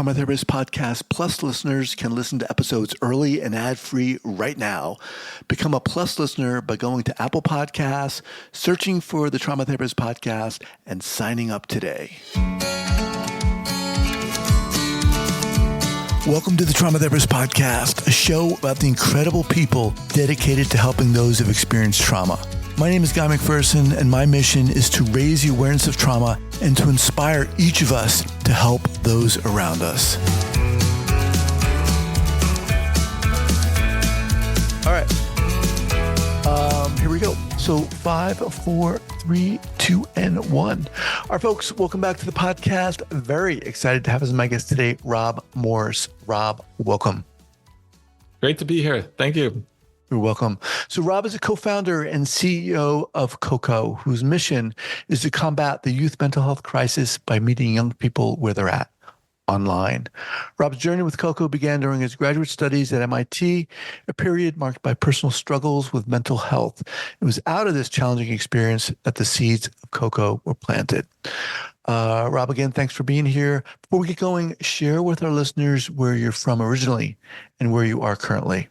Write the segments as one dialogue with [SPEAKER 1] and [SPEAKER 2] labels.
[SPEAKER 1] Trauma Therapist Podcast Plus listeners can listen to episodes early and ad-free right now. Become a Plus listener by going to Apple Podcasts, searching for the Trauma Therapist Podcast, and signing up today. Welcome to the Trauma Therapist Podcast, a show about the incredible people dedicated to helping those who've experienced trauma. My name is Guy McPherson, and my mission is to raise the awareness of trauma and to inspire each of us to help those around us. All right. Here we go. So 5, 4, 3, 2, and 1. All right, folks, welcome back to the podcast. Very excited to have as my guest today, Rob Morse. Rob, welcome.
[SPEAKER 2] Great to be here. Thank you.
[SPEAKER 1] You're welcome. So Rob is a co-founder and CEO of COCO, whose mission is to combat the youth mental health crisis by meeting young people where they're at, online. Rob's journey with COCO began during his graduate studies at MIT, a period marked by personal struggles with mental health. It was out of this challenging experience that the seeds of COCO were planted. Rob, again, thanks for being here. Before we get going, share with our listeners where you're from originally and where you are currently.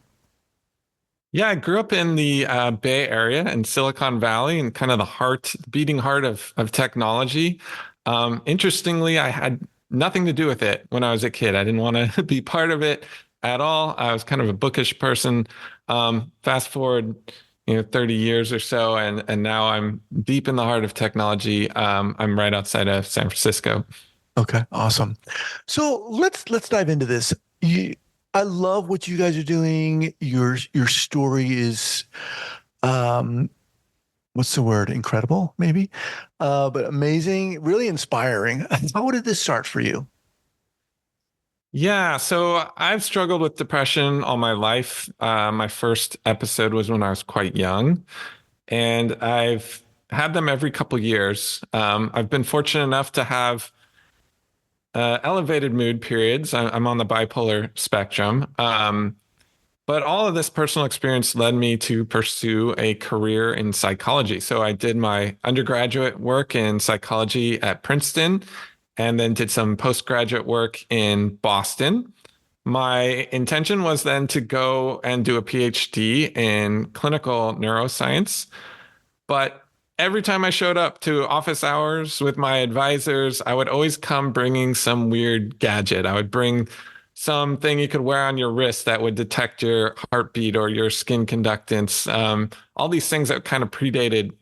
[SPEAKER 2] Yeah, I grew up in the Bay Area in Silicon Valley and kind of the beating heart of technology. Interestingly, I had nothing to do with it when I was a kid. I didn't want to be part of it at all. I was kind of a bookish person. Fast forward, 30 years or so, and now I'm deep in the heart of technology. I'm right outside of San Francisco.
[SPEAKER 1] Okay, awesome. So let's dive into this. I love what you guys are doing. Your story is, what's the word? Incredible, maybe, but amazing, really inspiring. How did this start for you?
[SPEAKER 2] Yeah, so I've struggled with depression all my life. My first episode was when I was quite young, and I've had them every couple years. I've been fortunate enough to have elevated mood periods. I'm on the bipolar spectrum. But all of this personal experience led me to pursue a career in psychology. So I did my undergraduate work in psychology at Princeton and then did some postgraduate work in Boston. My intention was then to go and do a PhD in clinical neuroscience. But every time I showed up to office hours with my advisors, I would always come bringing some weird gadget. I would bring something you could wear on your wrist that would detect your heartbeat or your skin conductance, all these things that kind of predated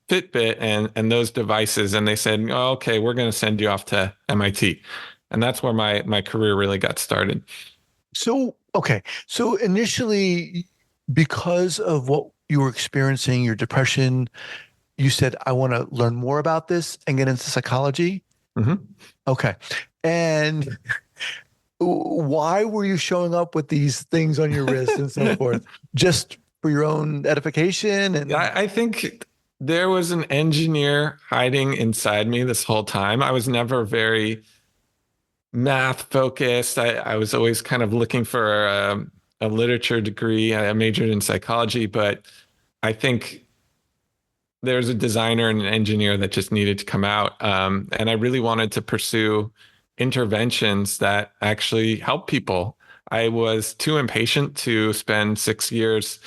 [SPEAKER 2] Fitbit and those devices. And they said, oh, okay, we're going to send you off to MIT. And that's where my career really got started.
[SPEAKER 1] So initially, because of what you were experiencing, your depression, you said, I want to learn more about this and get into psychology.
[SPEAKER 2] Mm-hmm.
[SPEAKER 1] Okay. And why were you showing up with these things on your wrist and so forth? Just for your own edification? And
[SPEAKER 2] I think there was an engineer hiding inside me this whole time. I was never very math focused. I was always kind of looking for a literature degree. I majored in psychology, but I think there's a designer and an engineer that just needed to come out. And I really wanted to pursue interventions that actually help people. I was too impatient to spend 6 years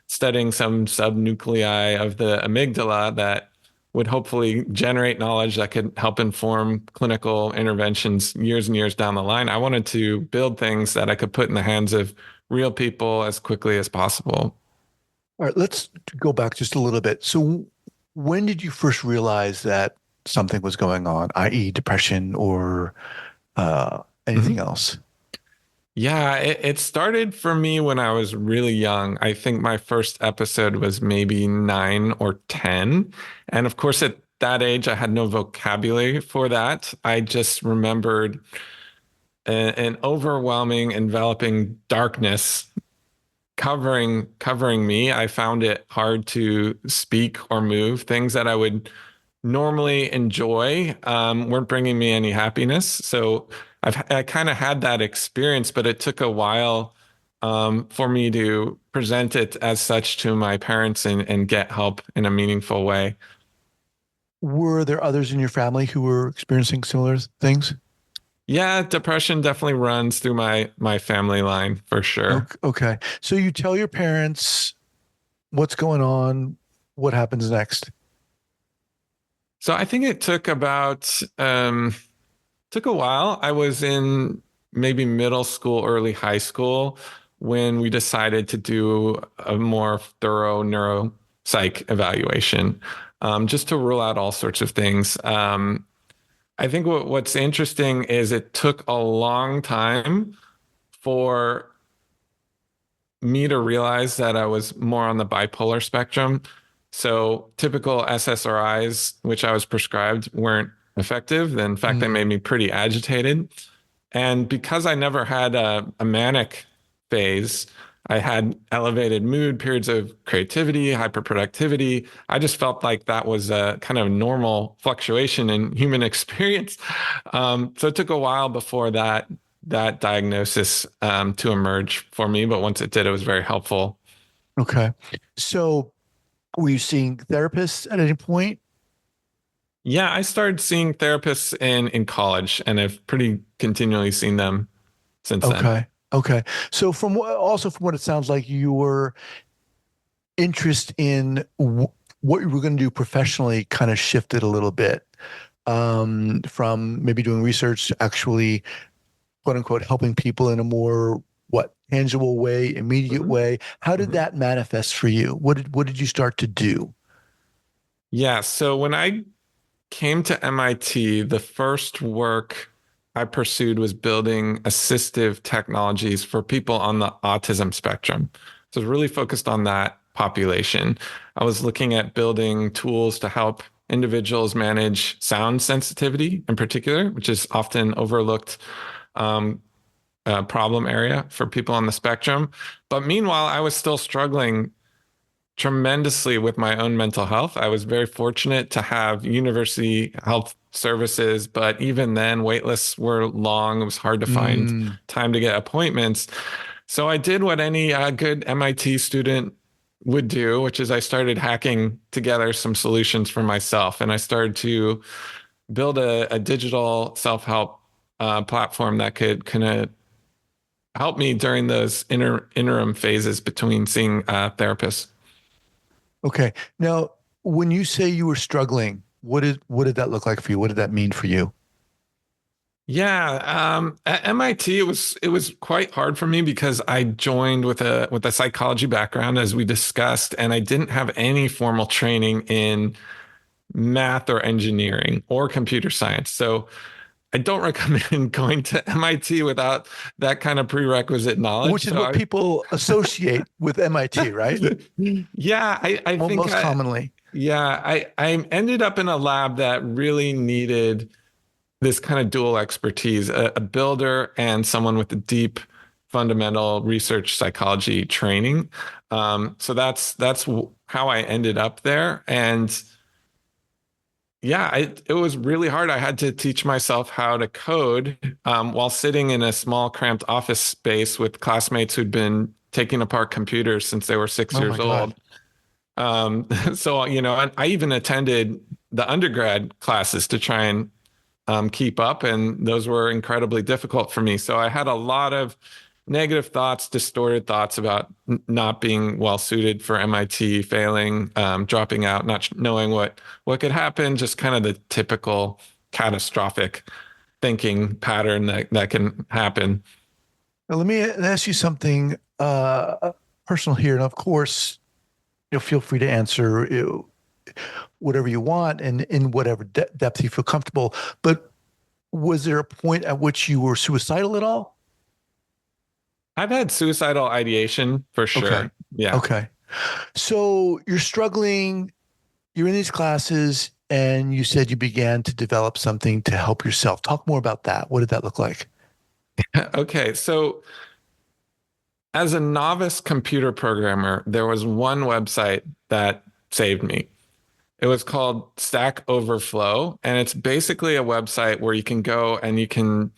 [SPEAKER 2] studying some subnuclei of the amygdala that would hopefully generate knowledge that could help inform clinical interventions years and years down the line. I wanted to build things that I could put in the hands of real people as quickly as possible.
[SPEAKER 1] All right, let's go back just a little bit. So when did you first realize that something was going on, i.e. depression or anything else?
[SPEAKER 2] Yeah, it started for me when I was really young. I think my first episode was maybe 9 or 10. And of course, at that age, I had no vocabulary for that. I just remembered an overwhelming, enveloping darkness covering me. I found it hard to speak or move. Things that I would normally enjoy weren't bringing me any happiness. So I kind of had that experience, but it took a while for me to present it as such to my parents and get help in a meaningful way.
[SPEAKER 1] Were there others in your family who were experiencing similar things?
[SPEAKER 2] Yeah, depression definitely runs through my family line for sure.
[SPEAKER 1] Okay. So you tell your parents what's going on, what happens next?
[SPEAKER 2] So I think it took a while. I was in maybe middle school, early high school when we decided to do a more thorough neuropsych evaluation, just to rule out all sorts of things. I think what's interesting is it took a long time for me to realize that I was more on the bipolar spectrum. So typical SSRIs, which I was prescribed, weren't effective. In fact, they made
[SPEAKER 1] Mm,
[SPEAKER 2] me pretty agitated. And because I never had a manic phase, I had elevated mood, periods of creativity, hyperproductivity. I just felt like that was a kind of normal fluctuation in human experience. So it took a while before that diagnosis to emerge for me, but once it did, it was very helpful.
[SPEAKER 1] okay. So were you seeing therapists at any point?
[SPEAKER 2] Yeah, I started seeing therapists in college, and I've pretty continually seen them since then.
[SPEAKER 1] Okay. Okay. So also from what it sounds like, your interest in what you were going to do professionally kind of shifted a little bit from maybe doing research to actually quote unquote helping people in a more what tangible way, immediate
[SPEAKER 2] Mhm.
[SPEAKER 1] way. How did
[SPEAKER 2] Mhm.
[SPEAKER 1] that manifest for you? What did you start to do?
[SPEAKER 2] Yeah, so when I came to MIT, the first work I pursued was building assistive technologies for people on the autism spectrum. So I was really focused on that population. I was looking at building tools to help individuals manage sound sensitivity in particular, which is often overlooked um, problem area for people on the spectrum. But meanwhile, I was still struggling tremendously with my own mental health. I was very fortunate to have university health services, but even then, wait lists were long. It was hard to find
[SPEAKER 1] Mm,
[SPEAKER 2] time to get appointments. So I did what any good MIT student would do, which is I started hacking together some solutions for myself. And I started to build a digital self-help platform that could kind of help me during those interim phases between seeing therapists.
[SPEAKER 1] okay. Now, when you say you were struggling, what did that look like for you? What did that mean for you?
[SPEAKER 2] Yeah, at MIT it was quite hard for me because I joined with a psychology background as we discussed, and I didn't have any formal training in math or engineering or computer science. So I don't recommend going to MIT without that kind of prerequisite knowledge.
[SPEAKER 1] Which is what people associate with MIT, right?
[SPEAKER 2] Yeah, I think
[SPEAKER 1] Most commonly.
[SPEAKER 2] I ended up in a lab that really needed this kind of dual expertise, a builder and someone with a deep fundamental research psychology training. So that's how I ended up there. And yeah, it was really hard. I had to teach myself how to code while sitting in a small, cramped office space with classmates who'd been taking apart computers since they were six
[SPEAKER 1] Oh
[SPEAKER 2] years
[SPEAKER 1] my God.
[SPEAKER 2] old. So, I even attended the undergrad classes to try and keep up, and those were incredibly difficult for me. So I had a lot of negative thoughts, distorted thoughts about not being well suited for MIT, failing, dropping out, not knowing what could happen, just kind of the typical catastrophic thinking pattern that can happen.
[SPEAKER 1] Now, let me ask you something personal here. And of course, you'll feel free to answer whatever you want and in whatever depth you feel comfortable. But was there a point at which you were suicidal at all?
[SPEAKER 2] I've had suicidal ideation for
[SPEAKER 1] Okay.
[SPEAKER 2] sure. Yeah.
[SPEAKER 1] Okay. So you're struggling, you're in these classes, and you said you began to develop something to help yourself. Talk more about that. What did that look like?
[SPEAKER 2] Okay. So as a novice computer programmer, there was one website that saved me. It was called Stack Overflow, and it's basically a website where you can go and you can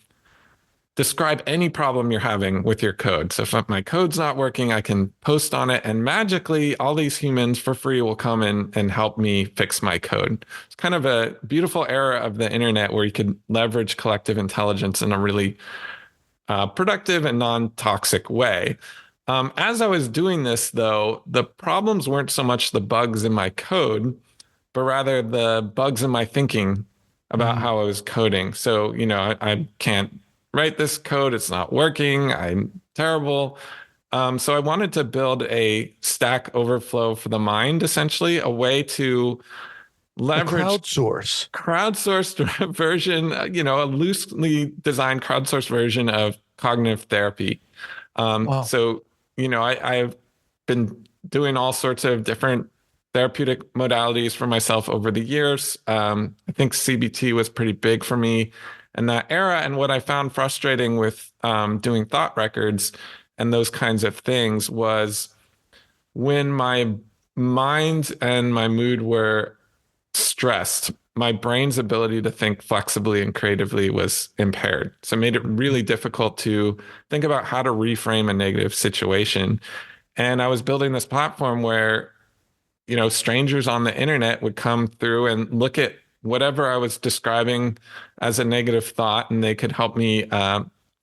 [SPEAKER 2] describe any problem you're having with your code. So if my code's not working, I can post on it, and magically all these humans for free will come in and help me fix my code. It's kind of a beautiful era of the internet where you can leverage collective intelligence in a really productive and non-toxic way. As I was doing this, though, the problems weren't so much the bugs in my code, but rather the bugs in my thinking about
[SPEAKER 1] Mm.
[SPEAKER 2] how I was coding. So, I can't write this code. It's not working. I'm terrible. So I wanted to build a Stack Overflow for the mind, essentially, a way to
[SPEAKER 1] A
[SPEAKER 2] leverage
[SPEAKER 1] crowdsource.
[SPEAKER 2] crowdsourced version, a loosely designed crowdsourced version of cognitive therapy.
[SPEAKER 1] Wow.
[SPEAKER 2] So, I've been doing all sorts of different therapeutic modalities for myself over the years. I think CBT was pretty big for me in that era. And what I found frustrating with doing thought records and those kinds of things was when my mind and my mood were stressed, my brain's ability to think flexibly and creatively was impaired. So it made it really difficult to think about how to reframe a negative situation. And I was building this platform where, strangers on the internet would come through and look at whatever I was describing as a negative thought, and they could help me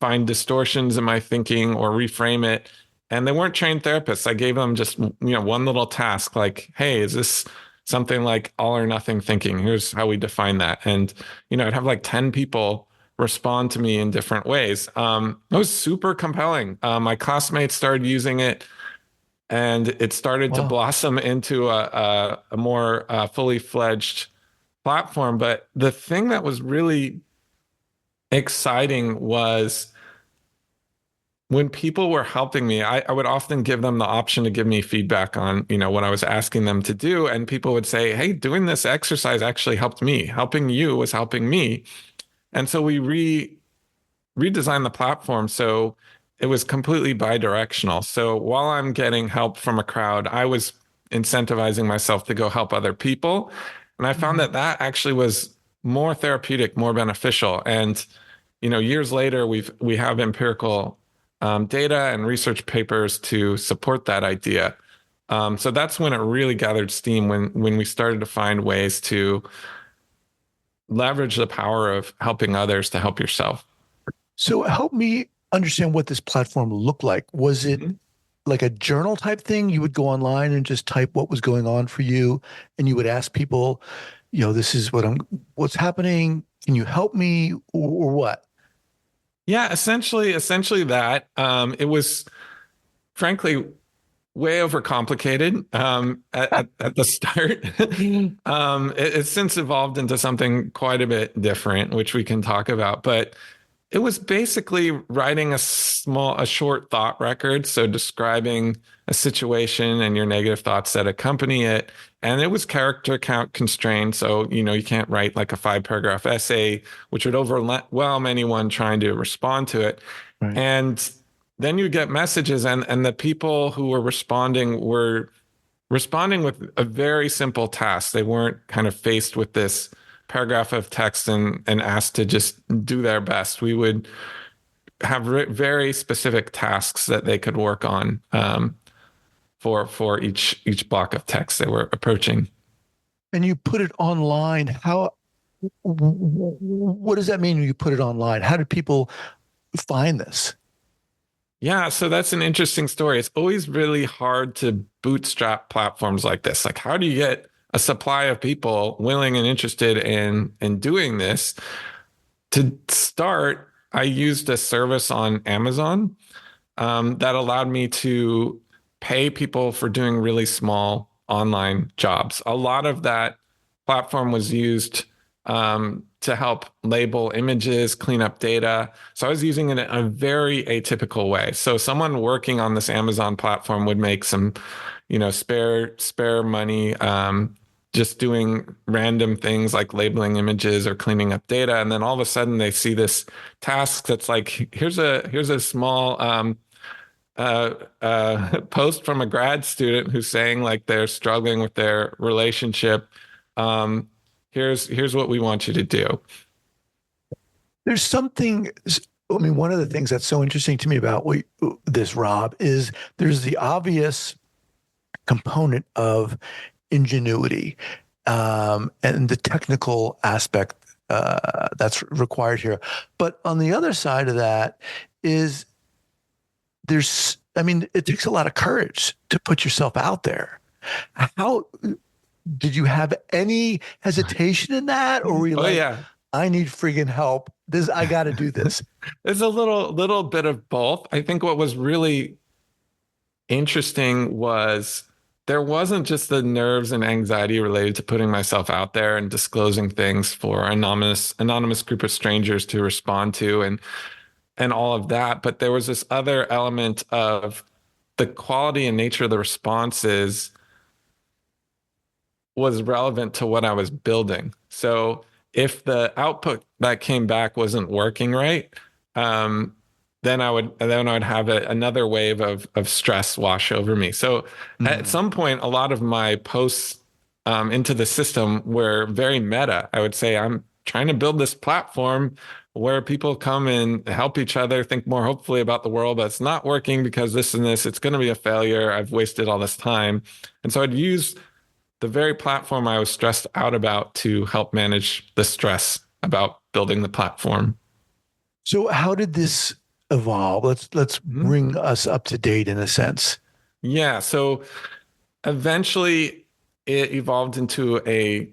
[SPEAKER 2] find distortions in my thinking or reframe it. And they weren't trained therapists. I gave them just, one little task like, hey, is this something like all or nothing thinking? Here's how we define that. And, I'd have like 10 people respond to me in different ways. It was super compelling. My classmates started using it, and it started to
[SPEAKER 1] Wow.
[SPEAKER 2] blossom into a more fully fledged platform. But the thing that was really exciting was when people were helping me, I would often give them the option to give me feedback on, what I was asking them to do. And people would say, hey, doing this exercise actually helped me. Helping you was helping me. And so we redesigned the platform so it was completely bi-directional. So while I'm getting help from a crowd, I was incentivizing myself to go help other people. And I found
[SPEAKER 1] Mhm.
[SPEAKER 2] that that actually was more therapeutic, more beneficial. And, years later, we have empirical data and research papers to support that idea. So that's when it really gathered steam, when we started to find ways to leverage the power of helping others to help yourself.
[SPEAKER 1] So help me understand what this platform looked like. Was it
[SPEAKER 2] Mhm.
[SPEAKER 1] like a journal type thing? You would go online and just type what was going on for you, and you would ask people, this is what's happening. Can you help me, or what?
[SPEAKER 2] Yeah, essentially that. It was frankly way overcomplicated at the start. It's since evolved into something quite a bit different, which we can talk about. But it was basically writing a short thought record. So describing a situation and your negative thoughts that accompany it. And it was character count constrained. So, you can't write like a 5 paragraph essay, which would overwhelm anyone trying to respond to it.
[SPEAKER 1] Right.
[SPEAKER 2] And then you get messages, and the people who were responding with a very simple task. They weren't kind of faced with this paragraph of text and asked to just do their best. We would have very specific tasks that they could work on for each block of text they were approaching.
[SPEAKER 1] And you put it online. What does that mean when you put it online? How did people find this?
[SPEAKER 2] Yeah, so that's an interesting story. It's always really hard to bootstrap platforms like this. Like, how do you get a supply of people willing and interested in doing this? To start, I used a service on Amazon that allowed me to pay people for doing really small online jobs. A lot of that platform was used to help label images, clean up data. So I was using it in a very atypical way. So someone working on this Amazon platform would make some, spare money. Just doing random things like labeling images or cleaning up data, and then all of a sudden they see this task that's like, here's a small post from a grad student who's saying like they're struggling with their relationship. Here's what we want you to do.
[SPEAKER 1] There's something. I mean, one of the things that's so interesting to me about this, Rob, is there's the obvious component of ingenuity and the technical aspect that's required here. But on the other side of that is I mean, it takes a lot of courage to put yourself out there. How did you have any hesitation in that, or were you
[SPEAKER 2] Oh
[SPEAKER 1] like,
[SPEAKER 2] yeah.
[SPEAKER 1] I need friggin' help? I got to do this.
[SPEAKER 2] It's a little bit of both. I think what was really interesting was there wasn't just the nerves and anxiety related to putting myself out there and disclosing things for anonymous group of strangers to respond to and all of that, but there was this other element of the quality and nature of the responses was relevant to what I was building. So if the output that came back wasn't working right, um, then I would have another wave of stress wash over me. So at
[SPEAKER 1] Mm.
[SPEAKER 2] some point, a lot of my posts into the system were very meta. I would say I'm trying to build this platform where people come and help each other think more hopefully about the world, but it's not working because this and this. It's going to be a failure. I've wasted all this time, and so I'd use the very platform I was stressed out about to help manage the stress about building the platform.
[SPEAKER 1] So how did this evolve? Let's
[SPEAKER 2] Mhm.
[SPEAKER 1] bring us up to date in a sense.
[SPEAKER 2] Yeah, so eventually it evolved into a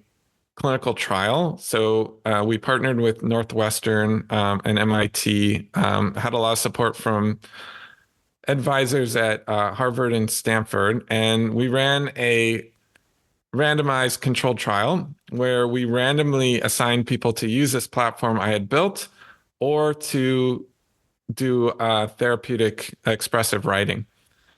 [SPEAKER 2] clinical trial. So we partnered with Northwestern and MIT, had a lot of support from advisors at Harvard and Stanford, and we ran a randomized controlled trial where we randomly assigned people to use this platform I had built or to do therapeutic expressive writing.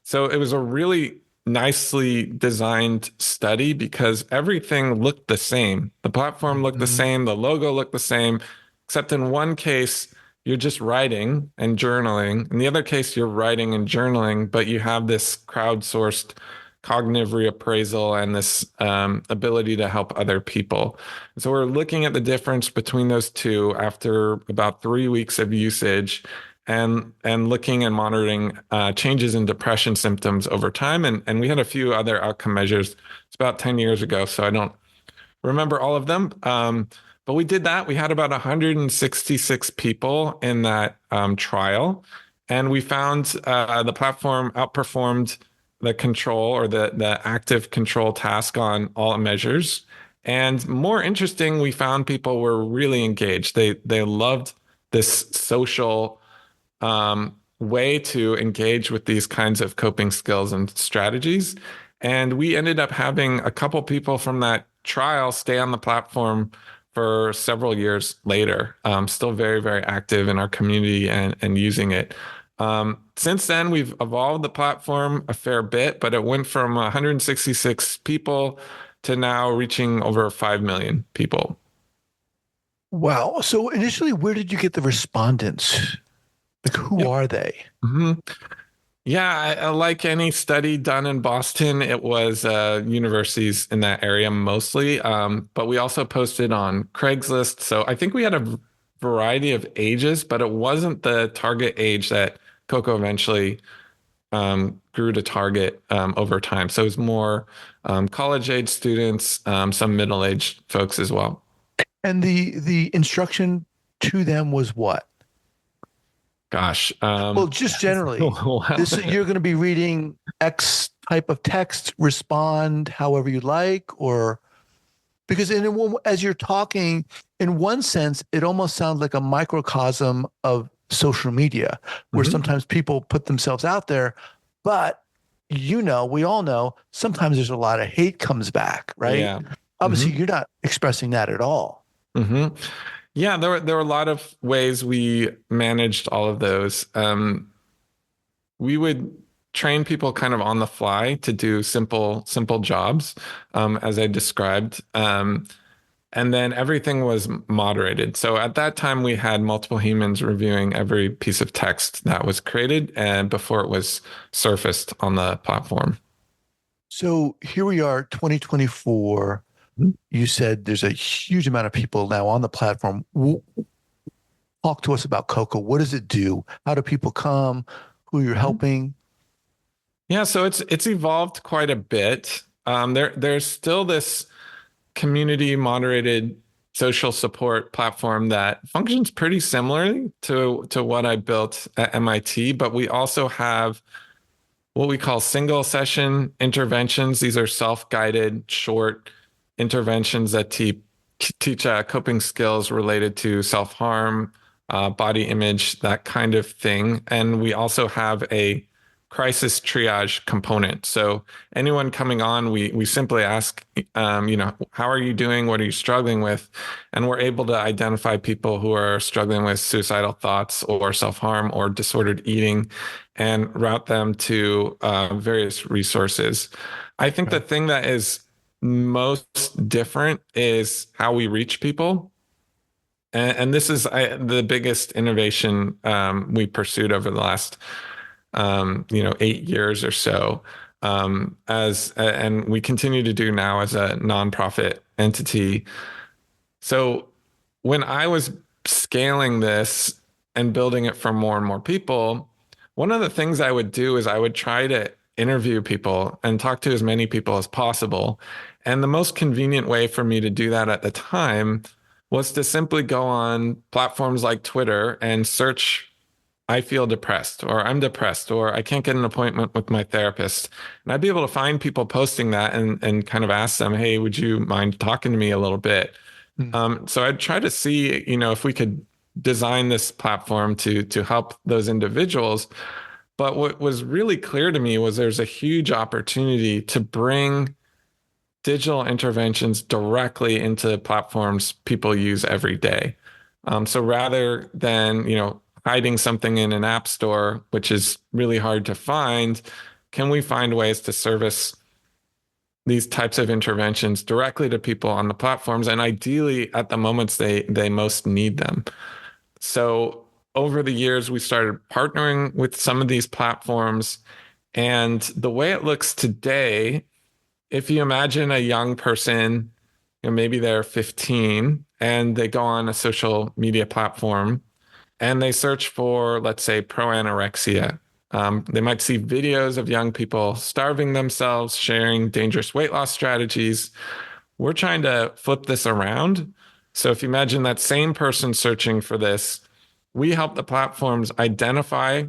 [SPEAKER 2] So it was a really nicely designed study because everything looked the same. The platform looked the
[SPEAKER 1] Mhm.
[SPEAKER 2] same, the logo looked the same, except in one case, you're just writing and journaling. In the other case, you're writing and journaling, but you have this crowdsourced cognitive reappraisal and this ability to help other people. So we're looking at the difference between those two after about 3 weeks of usage and looking and monitoring changes in depression symptoms over time. And we had a few other outcome measures. It's about 10 years ago, so I don't remember all of them. But we did that. We had about 166 people in that trial, and we found the platform outperformed the control or the active control task on all measures. And more interesting, we found people were really engaged. They loved this social way to engage with these kinds of coping skills and strategies. And we ended up having a couple people from that trial stay on the platform for several years later, still very, very active in our community and using it. Since then, we've evolved the platform a fair bit, but it went from 166 people to now reaching over 5 million people.
[SPEAKER 1] Wow. So initially, where did you get the respondents? Like, who
[SPEAKER 2] Yep.
[SPEAKER 1] are they?
[SPEAKER 2] Mhm. Yeah, like any study done in Boston, it was universities in that area mostly. But we also posted on Craigslist. So I think we had a variety of ages, but it wasn't the target age that Coco eventually grew to target over time. So it was more college age students, some middle aged folks as well.
[SPEAKER 1] And the instruction to them was what?
[SPEAKER 2] Gosh,
[SPEAKER 1] Well, just
[SPEAKER 2] it's a
[SPEAKER 1] generally,
[SPEAKER 2] while.
[SPEAKER 1] this you're going to be reading X type of text, respond however you like, or because as you're talking, in one sense, it almost sounds like a microcosm of social media, where
[SPEAKER 2] Mhm.
[SPEAKER 1] sometimes people put themselves out there, but we all know sometimes there's a lot of hate comes back, right?
[SPEAKER 2] Yeah.
[SPEAKER 1] Obviously,
[SPEAKER 2] hmm
[SPEAKER 1] you're not expressing that at all.
[SPEAKER 2] hmm Yeah, there were a lot of ways we managed all of those. We would train people kind of on the fly to do simple jobs, as I described. And then everything was moderated. So at that time, we had multiple humans reviewing every piece of text that was created and before it was surfaced on the platform.
[SPEAKER 1] So here we are, 2024. You said there's a huge amount of people now on the platform. Talk to us about Coco. What does it do? How do people come? Who you're
[SPEAKER 2] Mhm.
[SPEAKER 1] helping?
[SPEAKER 2] Yeah, so it's evolved quite a bit. There's still this community moderated social support platform that functions pretty similarly to what I built at MIT, but we also have what we call single session interventions. These are self-guided short interventions that teach coping skills related to self-harm, body image, that kind of thing. And we also have a crisis triage component. So anyone coming on, we simply ask, how are you doing? What are you struggling with? And we're able to identify people who are struggling with suicidal thoughts or self-harm or disordered eating and route them to various resources. I think the
[SPEAKER 1] Okay.
[SPEAKER 2] thing that is most different is how we reach people. And this is the biggest innovation we pursued over the last 8 years or so. And we continue to do now as a nonprofit entity. So when I was scaling this and building it for more and more people, one of the things I would do is I would try to interview people and talk to as many people as possible. And the most convenient way for me to do that at the time was to simply go on platforms like Twitter and search, I feel depressed, or I'm depressed, or I can't get an appointment with my therapist. And I'd be able to find people posting that and kind of ask them, hey, would you mind talking to me a little bit?
[SPEAKER 1] Hmm.
[SPEAKER 2] So I'd try to see, if we could design this platform to help those individuals. But what was really clear to me was there's a huge opportunity to bring digital interventions directly into platforms people use every day. So rather than, hiding something in an app store, which is really hard to find, can we find ways to service these types of interventions directly to people on the platforms and ideally at the moments they most need them? So over the years, we started partnering with some of these platforms. And the way it looks today, if you imagine a young person, maybe they're 15 and they go on a social media platform and they search for, let's say, pro anorexia. They might see videos of young people starving themselves, sharing dangerous weight loss strategies. We're trying to flip this around. So if you imagine that same person searching for this, we help the platforms identify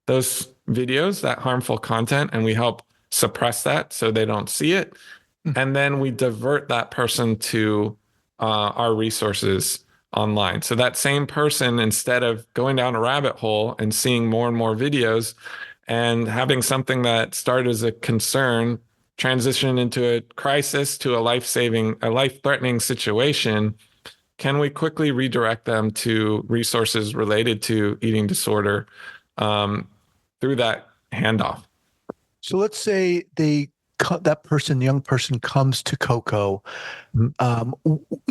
[SPEAKER 2] those videos, that harmful content, and we help suppress that so they don't see it.
[SPEAKER 1] Hmm.
[SPEAKER 2] And then we divert that person to our resources online. So that same person, instead of going down a rabbit hole and seeing more and more videos and having something that started as a concern transition into a crisis to a life-threatening situation, can we quickly redirect them to resources related to eating disorder um, through that handoff?
[SPEAKER 1] So let's say that person, young person, comes to Coco.
[SPEAKER 2] Mhm.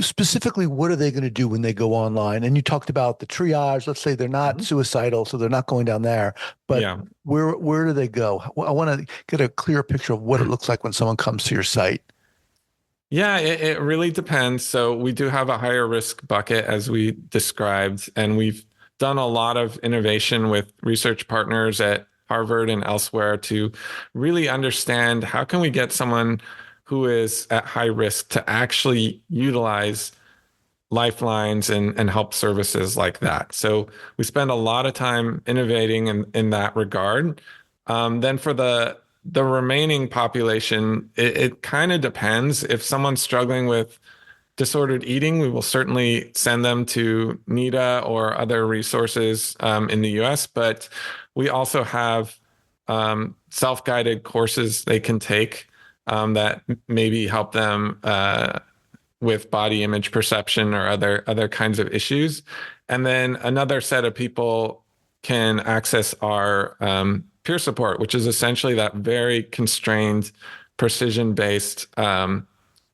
[SPEAKER 1] Specifically, what are they going to do when they go online? And you talked about the triage. Let's say they're not
[SPEAKER 2] Mhm.
[SPEAKER 1] suicidal, so they're not going down there. But
[SPEAKER 2] Yeah.
[SPEAKER 1] where do they go? I want to get a clear picture of what it looks like when someone comes to your site.
[SPEAKER 2] Yeah, it really depends. So we do have a higher risk bucket as we described, and we've done a lot of innovation with research partners at Harvard and elsewhere to really understand how can we get someone who is at high risk to actually utilize lifelines and help services like that. So we spend a lot of time innovating in that regard. Then for the remaining population, it kind of depends. If someone's struggling with disordered eating, we will certainly send them to NIDA or other resources in the US. But we also have self-guided courses they can take that maybe help them with body image perception or other kinds of issues. And then another set of people can access our peer support, which is essentially that very constrained, precision-based,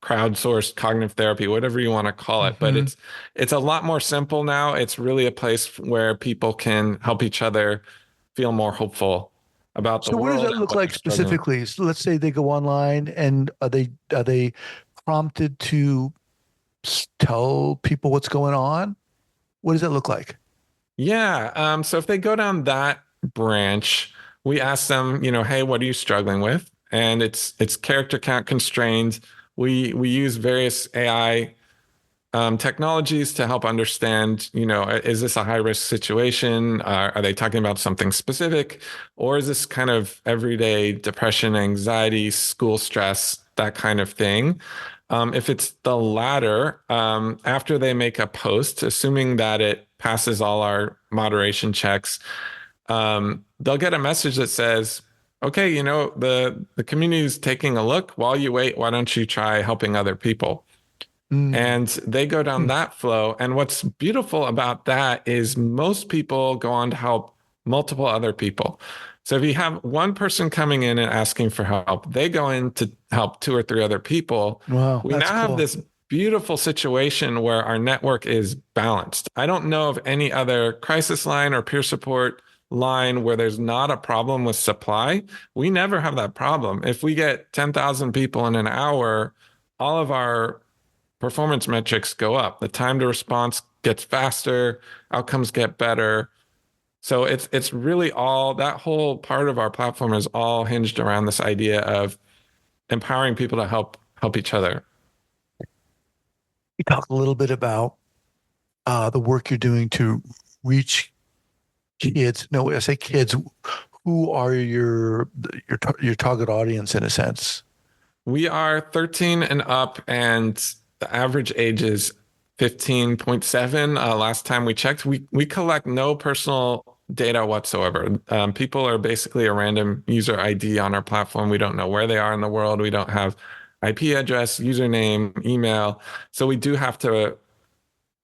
[SPEAKER 2] crowdsourced cognitive therapy, whatever you want to call it. But
[SPEAKER 1] Hmm.
[SPEAKER 2] it's a lot more simple now. It's really a place where people can help each other feel more hopeful about the
[SPEAKER 1] So what does
[SPEAKER 2] world
[SPEAKER 1] that
[SPEAKER 2] and
[SPEAKER 1] look
[SPEAKER 2] what they're
[SPEAKER 1] like
[SPEAKER 2] struggling with.
[SPEAKER 1] specifically? So let's say they go online and are they prompted to tell people what's going on? What does that look like?
[SPEAKER 2] Yeah. So if they go down that branch, we ask them, hey, what are you struggling with? And it's character count constrained. We use various AI technologies to help understand, is this a high risk situation? Are they talking about something specific? Or is this kind of everyday depression, anxiety, school stress, that kind of thing? If it's the latter, after they make a post, assuming that it passes all our moderation checks, they'll get a message that says, okay, the community is taking a look. While you wait, why don't you try helping other people?
[SPEAKER 1] Mm.
[SPEAKER 2] And they go down
[SPEAKER 1] Mm.
[SPEAKER 2] that flow. And what's beautiful about that is most people go on to help multiple other people. So if you have one person coming in and asking for help, they go in to help two or three other people.
[SPEAKER 1] Wow,
[SPEAKER 2] We
[SPEAKER 1] that's
[SPEAKER 2] now have
[SPEAKER 1] cool.
[SPEAKER 2] this beautiful situation where our network is balanced. I don't know of any other crisis line or peer support line where there's not a problem with supply. We never have that problem. If we get 10,000 people in an hour, all of our performance metrics go up. The time to response gets faster, outcomes get better. So it's really all that whole part of our platform is all hinged around this idea of empowering people to help each other.
[SPEAKER 1] You talk a little bit about the work you're doing to reach kids. No, I say kids. Who are your target audience in a sense?
[SPEAKER 2] We are 13 and up, and the average age is 15.7. Last time we checked, we collect no personal data whatsoever. People are basically a random user ID on our platform. We don't know where they are in the world. We don't have IP address, username, email. So we do have to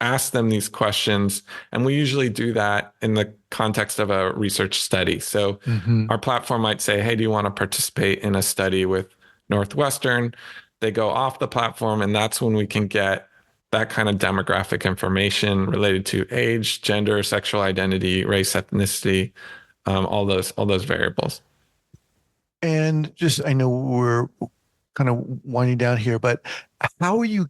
[SPEAKER 2] ask them these questions. And we usually do that in the context of a research study. So
[SPEAKER 1] Hmm.
[SPEAKER 2] our platform might say, hey, do you want to participate in a study with Northwestern? They go off the platform, and that's when we can get that kind of demographic information related to age, gender, sexual identity, race, ethnicity, all those variables.
[SPEAKER 1] And just, I know we're kind of winding down here, but how are you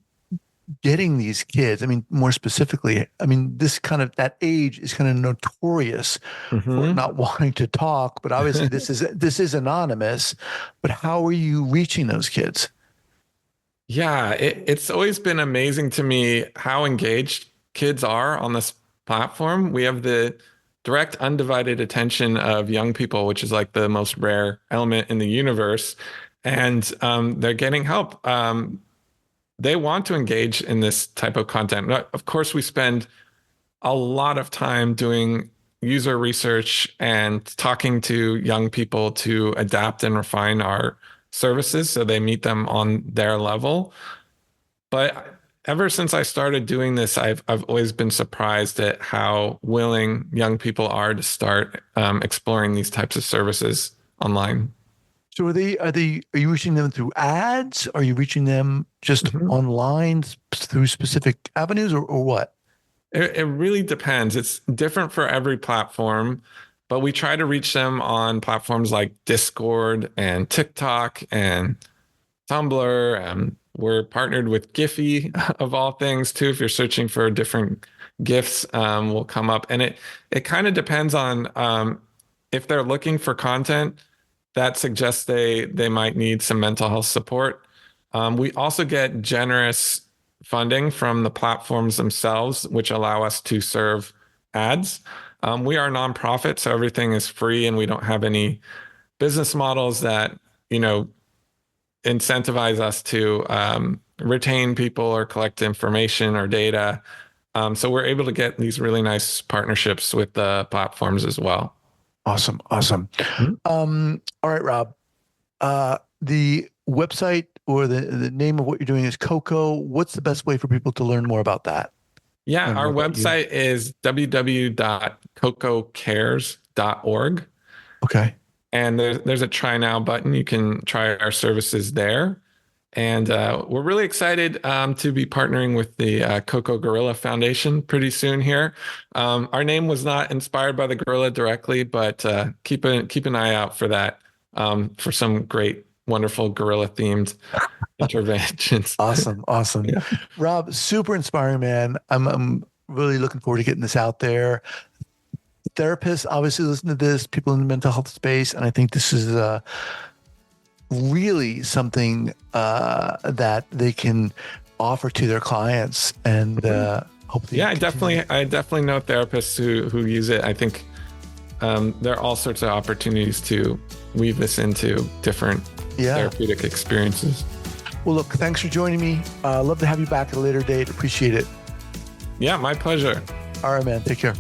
[SPEAKER 1] getting these kids? I mean, more specifically, I mean, this kind of that age is kind of notorious for
[SPEAKER 2] Hmm.
[SPEAKER 1] not wanting to talk, but obviously this is anonymous. But how are you reaching those kids?
[SPEAKER 2] Yeah, it's always been amazing to me how engaged kids are on this platform. We have the direct, undivided attention of young people, which is like the most rare element in the universe. And they're getting help. They want to engage in this type of content. Of course, we spend a lot of time doing user research and talking to young people to adapt and refine our services so they meet them on their level. But ever since I started doing this, I've always been surprised at how willing young people are to start exploring these types of services online.
[SPEAKER 1] So are you reaching them through ads? Are you reaching them just
[SPEAKER 2] Mhm.
[SPEAKER 1] online through specific avenues or what?
[SPEAKER 2] It really depends. It's different for every platform, but we try to reach them on platforms like Discord and TikTok and Tumblr. And we're partnered with Giphy of all things too. If you're searching for different GIFs, will come up. And it kind of depends on if they're looking for content that suggests they might need some mental health support. We also get generous funding from the platforms themselves, which allow us to serve ads. We are a nonprofit, so everything is free, and we don't have any business models that you know incentivize us to retain people or collect information or data. So we're able to get these really nice partnerships with the platforms as well.
[SPEAKER 1] Awesome, awesome.
[SPEAKER 2] Mhm.
[SPEAKER 1] All right, Rob. The website or the name of what you're doing is Coco. What's the best way for people to learn more about that?
[SPEAKER 2] Yeah,
[SPEAKER 1] Learn
[SPEAKER 2] our
[SPEAKER 1] more about you.
[SPEAKER 2] website is www.cococares.org.
[SPEAKER 1] Okay.
[SPEAKER 2] And there's a try now button. You can try our services there. And we're really excited to be partnering with the Coco Gorilla Foundation pretty soon here. Our name was not inspired by the gorilla directly, but keep an eye out for that for some great, wonderful gorilla themed interventions.
[SPEAKER 1] Awesome, awesome.
[SPEAKER 2] Yeah.
[SPEAKER 1] Rob, super inspiring, man. I'm really looking forward to getting this out there. Therapists obviously listen to this, people in the mental health space, and I think this is really something that they can offer to their clients, and hopefully,
[SPEAKER 2] Yeah,
[SPEAKER 1] continue.
[SPEAKER 2] I definitely know therapists who use it. I think there are all sorts of opportunities to weave this into different
[SPEAKER 1] Yeah.
[SPEAKER 2] therapeutic experiences.
[SPEAKER 1] Well, look, thanks for joining me. Love to have you back at a later date. Appreciate it.
[SPEAKER 2] Yeah, my pleasure.
[SPEAKER 1] All right, man. Take care.